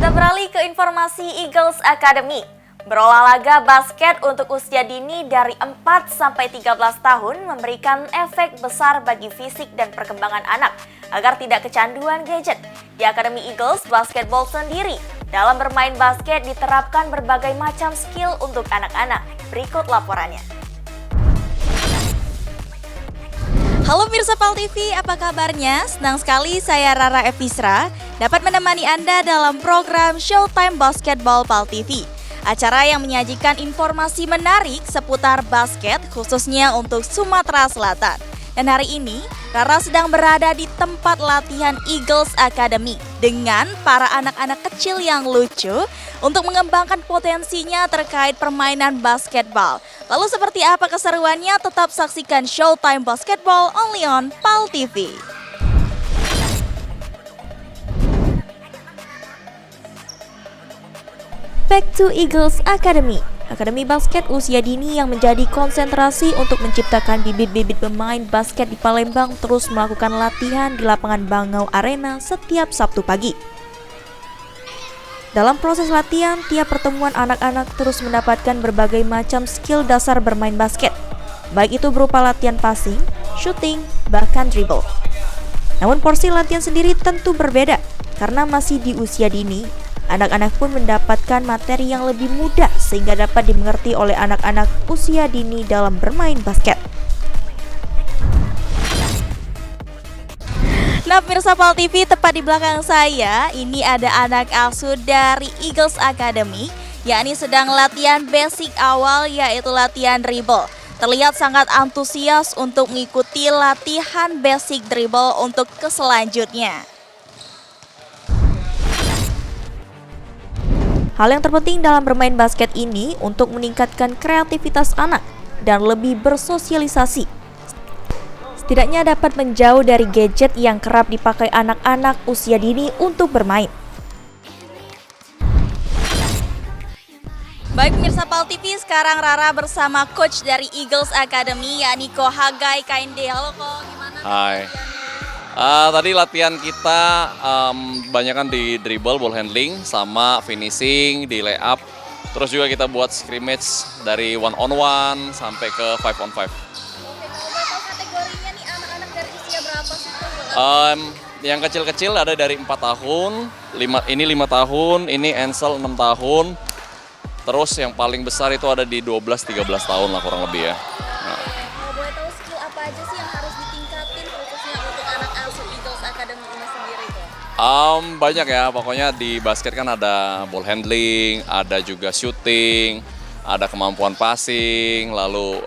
Kita beralih ke informasi Eagles Academy. Berolahraga basket untuk usia dini dari 4 sampai 13 tahun memberikan efek besar bagi fisik dan perkembangan anak agar tidak kecanduan gadget. Di Akademi Eagles Basketball sendiri, dalam bermain basket diterapkan berbagai macam skill untuk anak-anak. Berikut laporannya. Halo pemirsa PAL TV, apa kabarnya? Senang sekali saya Rara Evisra dapat menemani Anda dalam program Showtime Basketball PAL TV. Acara yang menyajikan informasi menarik seputar basket khususnya untuk Sumatera Selatan. Dan hari ini, Rara sedang berada di tempat latihan Eagles Academy dengan para anak-anak kecil yang lucu untuk mengembangkan potensinya terkait permainan basketball. Lalu seperti apa keseruannya? Tetap saksikan Showtime Basketball only on PAL TV. Back to Eagles Academy. Akademi basket usia dini yang menjadi konsentrasi untuk menciptakan bibit-bibit pemain basket di Palembang terus melakukan latihan di lapangan Bangau Arena setiap Sabtu pagi. Dalam proses latihan, tiap pertemuan anak-anak terus mendapatkan berbagai macam skill dasar bermain basket, baik itu berupa latihan passing, shooting, bahkan dribble. Namun porsi latihan sendiri tentu berbeda, karena masih di usia dini. Anak-anak pun mendapatkan materi yang lebih mudah sehingga dapat dimengerti oleh anak-anak usia dini dalam bermain basket. Nah, pemirsa PAL TV, tepat di belakang saya ini ada anak asuh dari Eagles Academy, yakni sedang latihan basic awal yaitu latihan dribble. Terlihat sangat antusias untuk mengikuti latihan basic dribble untuk ke selanjutnya. Hal yang terpenting dalam bermain basket ini untuk meningkatkan kreativitas anak dan lebih bersosialisasi. Setidaknya dapat menjauh dari gadget yang kerap dipakai anak-anak usia dini untuk bermain. Baik pemirsa PAL TV, sekarang Rara bersama coach dari Eagles Academy yakni Ko Hagai Kainde. Halo Ko, gimana? Hai. Tadi latihan kita kebanyakan di dribble, ball handling, sama finishing, di layup. Terus juga kita buat scrimmage dari 1-on-1 sampai ke 5-on-5. Oke, kalau kategorinya nih anak-anak dari usia berapa sih? Yang kecil-kecil ada dari 4 tahun, ini 5 tahun, ini Ansel 6 tahun. Terus yang paling besar itu ada di 12-13 tahun lah kurang lebih ya. Nah. Kalau boleh tahu skill apa aja sih yang harus ditingkatin khususnya untuk anak asuh Eagles Academy ini sendiri tuh? Banyak ya, pokoknya di basket kan ada ball handling, ada juga shooting, ada kemampuan passing, lalu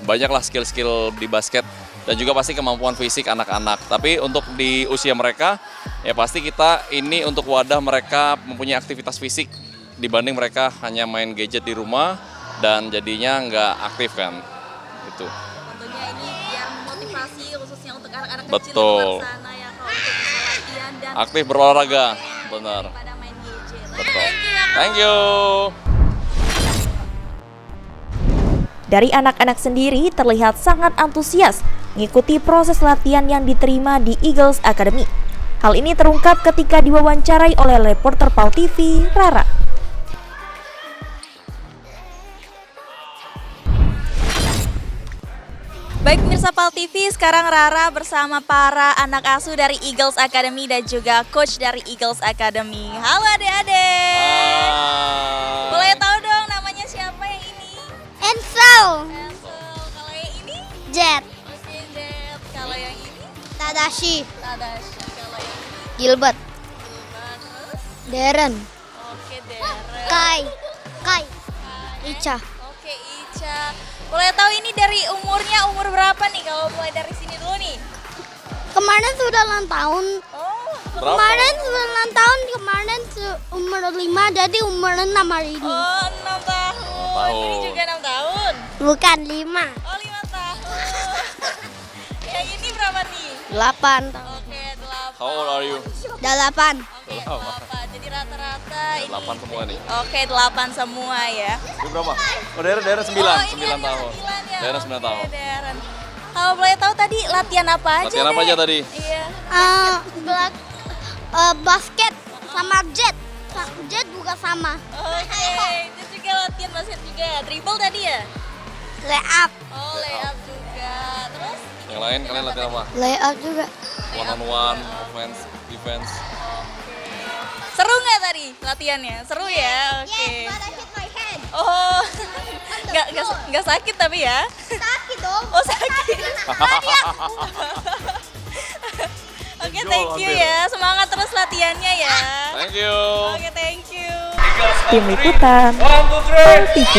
banyaklah skill-skill di basket dan juga pasti kemampuan fisik anak-anak. Tapi untuk di usia mereka, ya pasti kita ini untuk wadah mereka mempunyai aktivitas fisik dibanding mereka hanya main gadget di rumah dan jadinya nggak aktif kan, gitu. Tentunya ini biar memotivasi khususnya untuk anak-anak kecil di Betul. luar sana ya, kalau untuk bisa latihan dan Aktif berolahraga, benar. pada main gadget. Betul. Thank you ya, Kak. Thank you. Dari anak-anak sendiri terlihat sangat antusias mengikuti proses latihan yang diterima di Eagles Academy. Hal ini terungkap ketika diwawancarai oleh reporter PAL TV, Rara. Baik pemirsa PAL TV, sekarang Rara bersama para anak asuh dari Eagles Academy dan juga coach dari Eagles Academy. Halo adik-adik. Boleh tahu dong namanya siapa yang ini? Ansel, Ansel. Kalau yang ini? Jet, Oke, Jet. Kalau yang ini? Tadashi, Tadashi. Kalau yang ini? Gilbert, Bagus. Darren, Oke, Darren. Kai, Ica. Oke, Ica. Boleh tahu ini dari umur berapa nih kalau mulai dari sini dulu nih? Kemarin sudah ulang tahun. Oh, Berapa? Kemarin sudah ulang tahun, kemarin umur 5, jadi umur 6 hari ini. oh 6 tahun. tahun. Ini juga 6 tahun. Bukan 5, Oh, 5 tahun. Yang ini berapa nih? 8 tahun. Oke, 8. How old are you? 8. Oke, 8. Jadi rata-rata ini. 8 semua nih. Oke, 8 semua ya. Ini berapa? Oh, daerah 9, Oh, 9 ini ada tahun. 9 ya. Daerah 9 tahun. Oke, Darren. Kalau boleh tahu tadi latihan apa aja? Latihan apa Dek? aja tadi? Iya. Basket sama jet. sama. Oke, itu juga latihan basket juga ya. Dribble tadi ya? Layup. Oh, layup juga. Terus? Yang lain kalian latihan apa? Layup juga. One on one, offense, defense. Seru nggak tadi latihannya? Seru ya? Oke. I hit my head. Oh, nggak sakit tapi ya? Sakit dong. Oh sakit. Oke, thank you ya. Semangat terus latihannya ya. Thank you. Oke, thank you. Tim Liputan, TV.